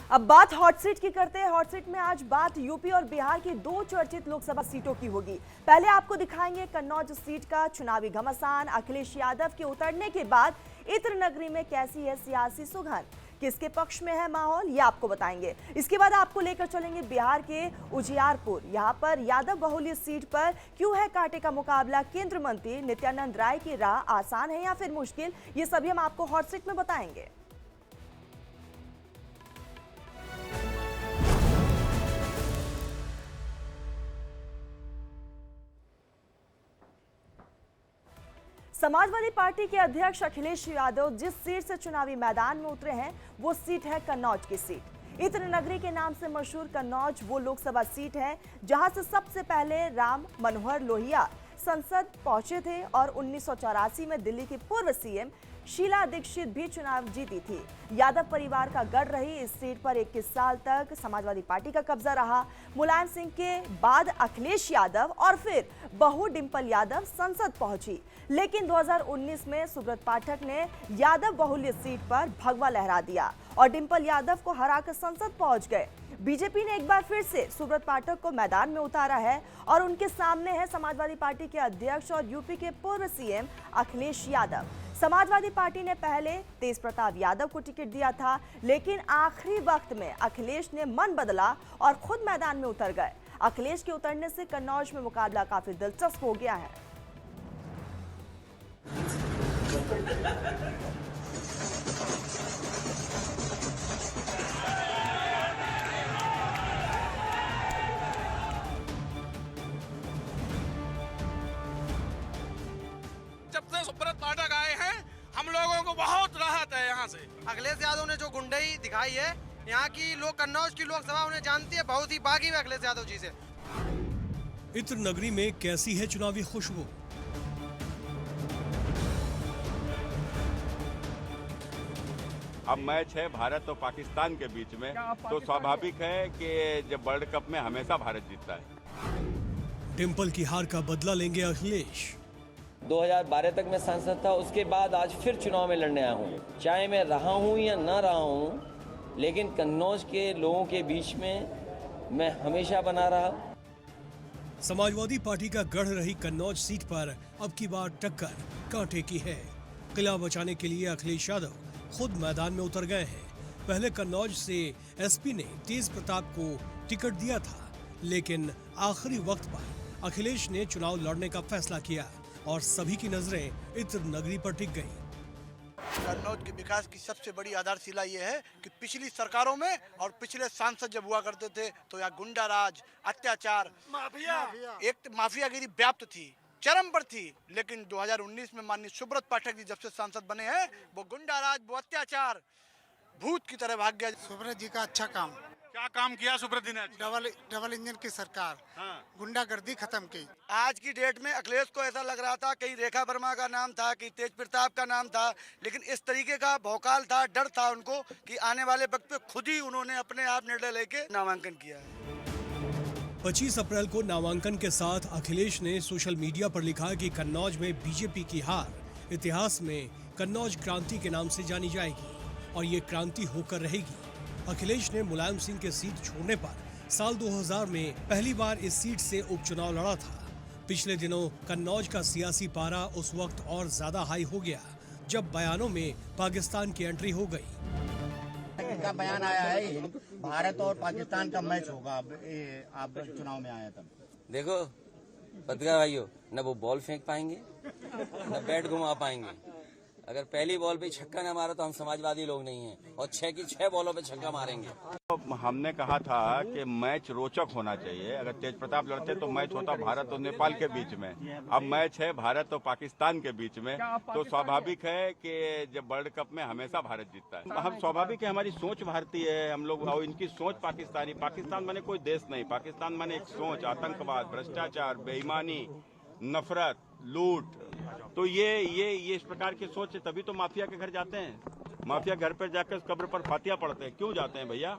अब बात hot seat की करते हैं। हॉट सीट में आज बात यूपी और बिहार की दो चर्चित लोकसभा सीटों की होगी। पहले आपको दिखाएंगे कन्नौज सीट का चुनावी घमासान। अखिलेश यादव के उतरने के बाद इत्र नगरी में कैसी है सियासी सुगंध, किसके पक्ष में है माहौल, ये आपको बताएंगे। इसके बाद आपको लेकर चलेंगे बिहार के उजियारपुर। यहाँ पर यादव बहुल्य सीट पर क्यों है कांटे का मुकाबला। केंद्रीय मंत्री नित्यानंद राय की राह आसान है या फिर मुश्किल, ये सभी हम आपको हॉट सीट में बताएंगे। समाजवादी पार्टी के अध्यक्ष अखिलेश यादव जिस सीट से चुनावी मैदान में उतरे हैं वो सीट है कन्नौज की सीट। इत्र नगरी के नाम से मशहूर कन्नौज वो लोकसभा सीट है जहां से सबसे पहले राम मनोहर लोहिया संसद पहुंचे थे और 1984 में दिल्ली की पूर्व सीएम शीला दीक्षित भी चुनाव जीती थी। यादव परिवार का गढ़ रही इस सीट पर 21 साल तक समाजवादी पार्टी का कब्जा रहा। मुलायम सिंह के बाद अखिलेश यादव और फिर बहू डिंपल यादव संसद पहुंची, लेकिन 2019 में सुब्रत पाठक ने यादव बहुल्य सीट पर भगवा लहरा दिया और डिंपल यादव को हराकर संसद पहुंच गए। बीजेपी ने एक बार फिर से सुब्रत पाठक को मैदान में उतारा है और उनके सामने है समाजवादी पार्टी के अध्यक्ष और यूपी के पूर्व सीएम अखिलेश यादव। समाजवादी पार्टी ने पहले तेज प्रताप यादव को टिकट दिया था, लेकिन आखिरी वक्त में अखिलेश ने मन बदला और खुद मैदान में उतर गए। अखिलेश के उतरने से कन्नौज में मुकाबला काफी दिलचस्प हो गया है। जब से सुब्रत पाठक आए हैं हम लोगों को बहुत राहत है। यहाँ से अखिलेश यादव ने जो गुंडई दिखाई है, यहाँ की लोग कन्नौज की लोकसभा उन्हें जानती है, बहुत ही बागी है अखिलेश यादव जी से। इत्र नगरी में कैसी है चुनावी खुशबू। अब मैच है भारत और पाकिस्तान के बीच में, तो स्वाभाविक है कि जब वर्ल्ड कप में हमेशा भारत जीतता है। डिंपल की हार का बदला लेंगे अखिलेश। 2012 तक मैं सांसद था, उसके बाद आज फिर चुनाव में लड़ने आया हूँ। चाहे मैं रहा हूँ या ना रहा हूँ, लेकिन कन्नौज के लोगों के बीच में मैं हमेशा बना रहा। समाजवादी पार्टी का गढ़ रही कन्नौज सीट पर अब की बार टक्कर कांटे की है। किला बचाने के लिए अखिलेश यादव खुद मैदान में उतर गए हैं। पहले कन्नौज से एसपी ने तेज प्रताप को टिकट दिया था, लेकिन आखिरी वक्त पर अखिलेश ने चुनाव लड़ने का फैसला किया और सभी की नजरें इत्र नगरी पर टिक गईं। कन्नौज के विकास की सबसे बड़ी आधारशिला ये है कि पिछली सरकारों में और पिछले सांसद जब हुआ करते थे तो यहाँ गुंडा राज, अत्याचार, एक माफियागिरी व्याप्त थी, चरम पर थी। लेकिन 2019 में माननीय सुब्रत पाठक जी जब से सांसद बने हैं, वो गुंडा राज, वो अत्याचार भूत की तरह भाग गया। सुब्रत जी का अच्छा काम। क्या काम किया सुब्रत जी ने? डबल इंजन की सरकार, गुंडागर्दी खत्म की। आज की डेट में अखिलेश को ऐसा लग रहा था कहीं रेखा वर्मा का नाम था, कि तेज प्रताप का नाम था, लेकिन इस तरीके का भौकाल था, डर था उनको कि आने वाले वक्त पे खुद ही उन्होंने अपने आप निर्णय लेके नामांकन किया है। 25 अप्रैल को नामांकन के साथ अखिलेश ने सोशल मीडिया पर लिखा कि कन्नौज में बीजेपी की हार इतिहास में कन्नौज क्रांति के नाम से जानी जाएगी और ये क्रांति होकर रहेगी। अखिलेश ने मुलायम सिंह के सीट छोड़ने पर साल 2000 में पहली बार इस सीट से उपचुनाव लड़ा था। पिछले दिनों कन्नौज का सियासी पारा उस वक्त और ज्यादा हाई हो गया जब बयानों में पाकिस्तान की एंट्री हो गई। इनका बयान आया है भारत और पाकिस्तान का मैच होगा। आप चुनाव में आया तब देखो पत्रकार भाइयों, न वो बॉल फेंक पाएंगे न बैट घुमा पाएंगे। अगर पहली बॉल पे छक्का न मारा तो हम समाजवादी लोग नहीं हैं, और 6 की 6 बॉलों पे छक्का मारेंगे। तो हमने कहा था कि मैच रोचक होना चाहिए। अगर तेज प्रताप लड़ते तो मैच होता भारत और नेपाल के बीच में, अब मैच है भारत और पाकिस्तान के बीच में, तो स्वाभाविक है कि जब वर्ल्ड कप में हमेशा भारत जीतता है। हम स्वाभाविक है, हमारी सोच भारतीय है हम लोग, और इनकी सोच पाकिस्तानी। पाकिस्तान माने कोई देश नहीं, पाकिस्तान माने एक सोच, आतंकवाद, भ्रष्टाचार, बेईमानी, नफरत, लूट। तो ये इस प्रकार की सोच है, तभी तो माफिया के घर जाते हैं। माफिया घर पर जाकर उस कब्र पर फातिया पढ़ते हैं। क्यों जाते हैं भैया?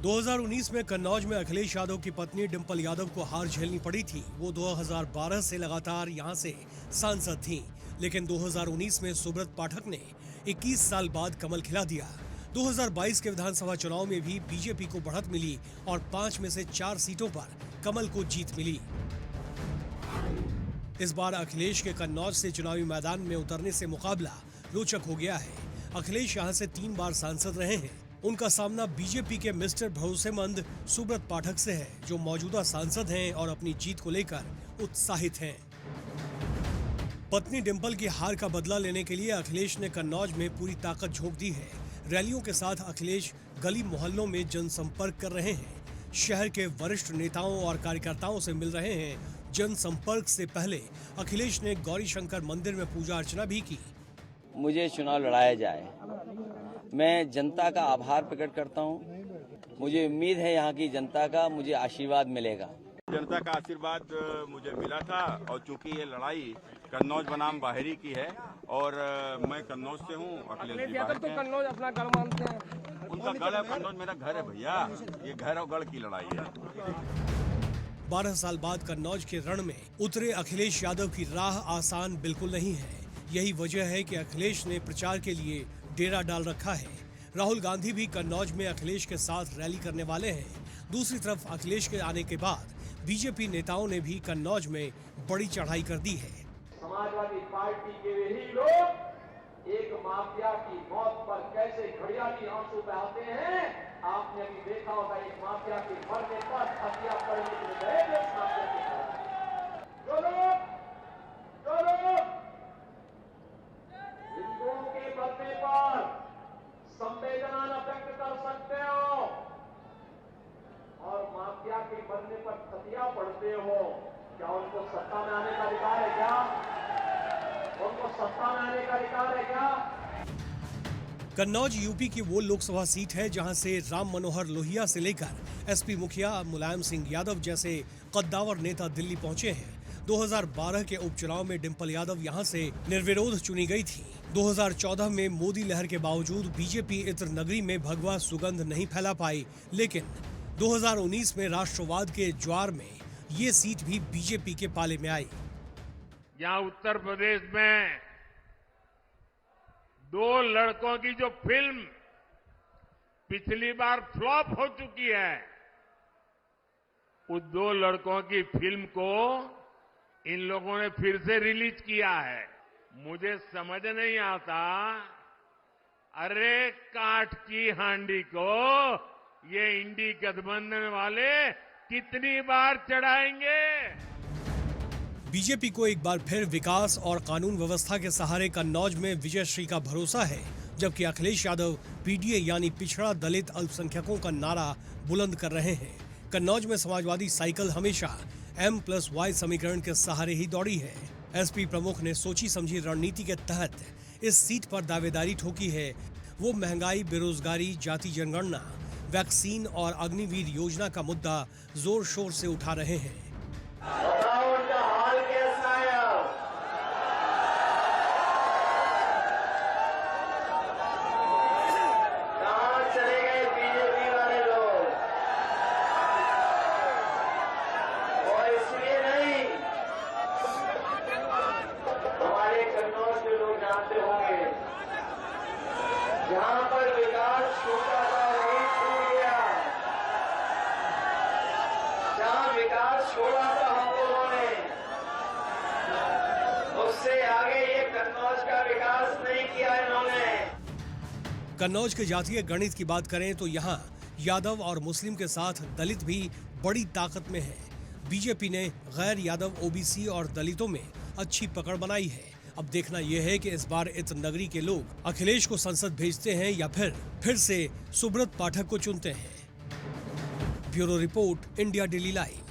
2019 में कन्नौज में अखिलेश यादव की पत्नी डिंपल यादव को हार झेलनी पड़ी थी। वो 2012 से लगातार यहां से सांसद थीं, लेकिन 2019 में सुब्रत पाठक ने 21 साल बाद कमल खिला दिया। 2022 के विधानसभा चुनाव में भी बीजेपी को बढ़त मिली और 5 में से 4 सीटों पर कमल को जीत मिली। इस बार अखिलेश के कन्नौज से चुनावी मैदान में उतरने से मुकाबला रोचक हो गया है। अखिलेश यहां से 3 बार सांसद रहे हैं। उनका सामना बीजेपी के मिस्टर भरोसेमंद सुब्रत पाठक से है, जो मौजूदा सांसद हैं और अपनी जीत को लेकर उत्साहित हैं। पत्नी डिंपल की हार का बदला लेने के लिए अखिलेश ने कन्नौज में पूरी ताकत झोंक दी है। रैलियों के साथ अखिलेश गली मोहल्लों में जनसंपर्क कर रहे हैं। शहर के वरिष्ठ नेताओं और कार्यकर्ताओं से मिल रहे हैं। जनसंपर्क से पहले अखिलेश ने गौरीशंकर मंदिर में पूजा अर्चना भी की। मुझे चुनाव लड़ाया जाए, मैं जनता का आभार प्रकट करता हूं। मुझे उम्मीद है यहाँ की जनता का मुझे आशीर्वाद मिलेगा। जनता का आशीर्वाद मुझे मिला था और चूंकि ये लड़ाई कन्नौज बनाम बाहरी की है और मैं कन्नौज से हूँ। अखिलेश यादव तो कन्नौज अपना गढ़ मानते हैं। उनका गढ़ है, कन्नौज मेरा घर है भैया। ये घर और गढ़ की लड़ाई है। 12 साल बाद कन्नौज के रण में उतरे अखिलेश यादव की राह आसान बिल्कुल नहीं है। यही वजह है कि अखिलेश ने प्रचार के लिए डेरा डाल रखा है। राहुल गांधी भी कन्नौज में अखिलेश के साथ रैली करने वाले हैं। दूसरी तरफ अखिलेश के आने के बाद बीजेपी नेताओं ने भी कन्नौज में बड़ी चढ़ाई कर दी है। समाजवादी पार्टी के ही लोग एक माफिया की मौत पर कैसे घड़ियाली आंसू बहाते हैं, आपने अभी देखा होगा। एक माफिया के मरने पर हत्या करने के लिए जो लोग हिंदुओं के मरने पर संवेदना न व्यक्त कर सकते हो और माफिया के मरने पर हत्या पढ़ते हो, क्या उनको सत्ता में आने का अधिकार है? क्या उनको सत्ता में आने का अधिकार है? क्या कन्नौज यूपी की वो लोकसभा सीट है जहां से राम मनोहर लोहिया से लेकर एसपी मुखिया मुलायम सिंह यादव जैसे कद्दावर नेता दिल्ली पहुंचे हैं। 2012 के उपचुनाव में डिंपल यादव यहां से निर्विरोध चुनी गई थी। 2014 में मोदी लहर के बावजूद बीजेपी इत्र नगरी में भगवा सुगंध नहीं फैला पाई, लेकिन 2019 में राष्ट्रवाद के ज्वार में ये सीट भी बीजेपी के पाले में आई। यहाँ उत्तर प्रदेश में 2 लड़कों की जो फिल्म पिछली बार फ्लॉप हो चुकी है, उस 2 लड़कों की फिल्म को इन लोगों ने फिर से रिलीज किया है। मुझे समझ नहीं आता, अरे काठ की हांडी को ये इंडी गठबंधन वाले कितनी बार चढ़ाएंगे? बीजेपी को एक बार फिर विकास और कानून व्यवस्था के सहारे कन्नौज में विजयश्री का भरोसा है, जबकि अखिलेश यादव पीडीए यानी पिछड़ा दलित अल्पसंख्यकों का नारा बुलंद कर रहे हैं। कन्नौज में समाजवादी साइकिल हमेशा M+Y समीकरण के सहारे ही दौड़ी है। एसपी प्रमुख ने सोची समझी रणनीति के तहत इस सीट पर दावेदारी ठोकी है। वो महंगाई, बेरोजगारी, जाति जनगणना, वैक्सीन और अग्निवीर योजना का मुद्दा जोर शोर से उठा रहे हैं। उनका हाल कैसा है? कहां चले गए बीजेपी वाले लोग? और इसलिए नहीं, हमारे कन्नौज के लोग जानते होंगे, जहां पर विकास छोटा सा नहीं छूट गया, जहां विकास छोड़ा था हम लोगों ने, उससे आगे ये कन्नौज का विकास नहीं किया इन्होंने। कन्नौज के जातीय गणित की बात करें तो यहाँ यादव और मुस्लिम के साथ दलित भी बड़ी ताकत में है। बीजेपी ने गैर यादव, ओबीसी और दलितों में अच्छी पकड़ बनाई है। अब देखना यह है कि इस बार इत्र नगरी के लोग अखिलेश को संसद भेजते हैं या फिर से सुब्रत पाठक को चुनते हैं। Bureau report, India daily live.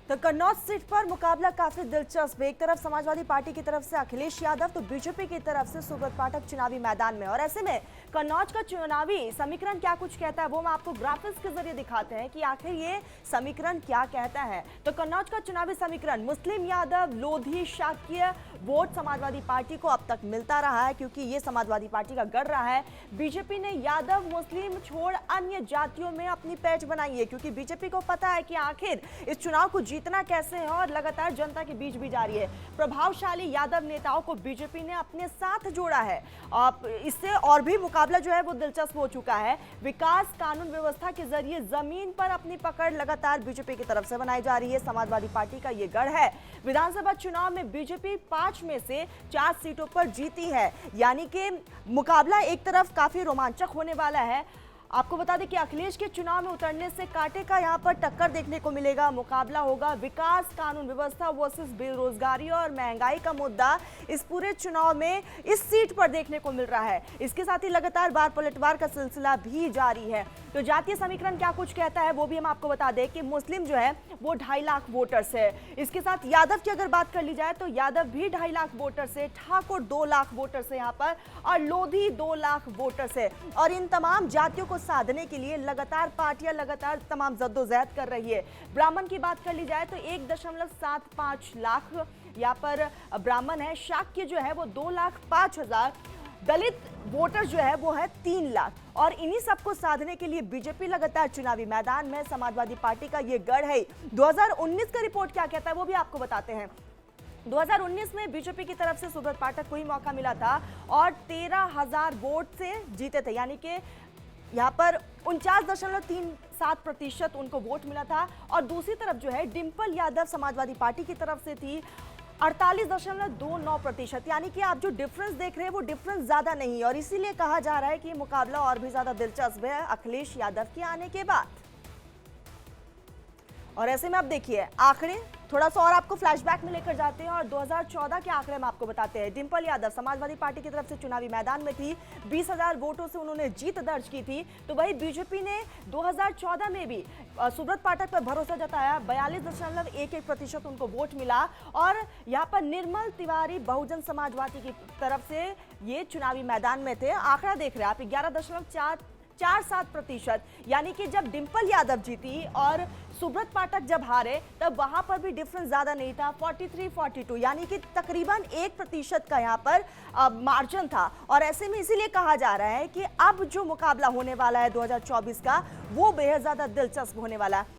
तो कन्नौज सीट पर मुकाबला काफी दिलचस्प है। एक तरफ समाजवादी पार्टी की तरफ से अखिलेश यादव तो बीजेपी की तरफ से सुब्रत पाठक चुनावी मैदान में। और ऐसे में कन्नौज का चुनावी समीकरण क्या कुछ कहता है वो हम आपको ग्राफिक्स के जरिए दिखाते हैं कि आखिर ये समीकरण क्या कहता है। तो कन्नौज का चुनावी समीकरण, मुस्लिम यादव, लोधी, शाक्य वोट समाजवादी पार्टी को अब तक मिलता रहा है क्योंकि ये समाजवादी पार्टी का गढ़ रहा है। बीजेपी ने यादव, मुस्लिम छोड़ अन्य जातियों में अपनी पैठ बनाई है क्योंकि बीजेपी को पता है कि आखिर इस चुनाव को जीत इतना कैसे है और लगातार जनता के बीच भी जारी है। प्रभावशाली यादव नेताओं को बीजेपी ने अपने साथ जोड़ा है। इससे और भी मुकाबला जो है वो दिलचस्प हो चुका है। विकास, कानून व्यवस्था के जरिए जमीन पर अपनी पकड़ लगातार बीजेपी की तरफ से बनाई जा रही है। समाजवादी पार्टी का ये गढ़ है। विधानसभा चुनाव में बीजेपी 5 में से 4 सीटों पर जीती है, यानी कि मुकाबला एक तरफ काफी रोमांचक होने वाला है। आपको बता दें कि अखिलेश के चुनाव में उतरने से कांटे का यहां पर टक्कर देखने को मिलेगा। मुकाबला होगा विकास, कानून व्यवस्था वर्सेस बेरोजगारी और महंगाई का मुद्दा इस पूरे चुनाव में इस सीट पर देखने को मिल रहा है। इसके साथ ही लगातार बार पलटवार का सिलसिला भी जारी है। तो जातीय समीकरण क्या कुछ कहता है वो भी हम आपको बता दें कि मुस्लिम जो है वो 2.5 लाख वोटर्स है। इसके साथ यादव की अगर बात कर ली जाए तो यादव भी 2.5 लाख वोटर्स है, ठाकुर 2 लाख वोटर्स है यहाँ पर, और लोधी 2 लाख वोटर्स है। और इन तमाम जातियों को साधने के लिए लगातार पार्टियां लगातार तमाम जद्दोजहद कर रही है। ब्राह्मण की बात कर ली जाए तो 1.75 लाख यहाँ पर ब्राह्मण है। शाक्य जो है वो 2,05,000, दलित वोटर जो है वो है 3 लाख। और इन्हीं सबको साधने के लिए बीजेपी लगातार चुनावी मैदान में। समाजवादी पार्टी का ये गढ़ है। 2019 का रिपोर्ट क्या कहता है वो भी आपको बताते हैं। 2019 में बीजेपी की तरफ से सुब्रत पाठक को ही मौका मिला था और 13,000 वोट से जीते थे, यानी कि यहाँ पर 49.37% उनको वोट मिला था। और दूसरी तरफ जो है डिंपल यादव समाजवादी पार्टी की तरफ से थी 48.29%, यानी कि आप जो डिफरेंस देख रहे हैं वो डिफरेंस ज्यादा नहीं है। और इसीलिए कहा जा रहा है कि मुकाबला और भी ज्यादा दिलचस्प है अखिलेश यादव के आने के बाद। और ऐसे में आप देखिए आंकड़े थोड़ा सा और आपको फ्लैशबैक में लेकर जाते हैं और 2014 के आंकड़े में आपको बताते हैं। डिंपल यादव समाजवादी पार्टी की तरफ से चुनावी मैदान में थी, 20,000 वोटों से उन्होंने जीत दर्ज की थी। तो वही बीजेपी ने 2014 में भी सुब्रत पाठक पर भरोसा जताया, 42.11% उनको वोट मिला। और यहाँ पर निर्मल तिवारी बहुजन समाजवादी की तरफ से ये चुनावी मैदान में थे। आंकड़ा देख रहे हैं आप 11.47%, यानी कि जब डिंपल यादव जीती और सुब्रत पाठक जब हारे तब वहां पर भी डिफरेंस ज्यादा नहीं था, 43-42, यानी कि तकरीबन 1% का यहां पर मार्जिन था। और ऐसे में इसीलिए कहा जा रहा है कि अब जो मुकाबला होने वाला है 2024 का वो बेहद ज्यादा दिलचस्प होने वाला है।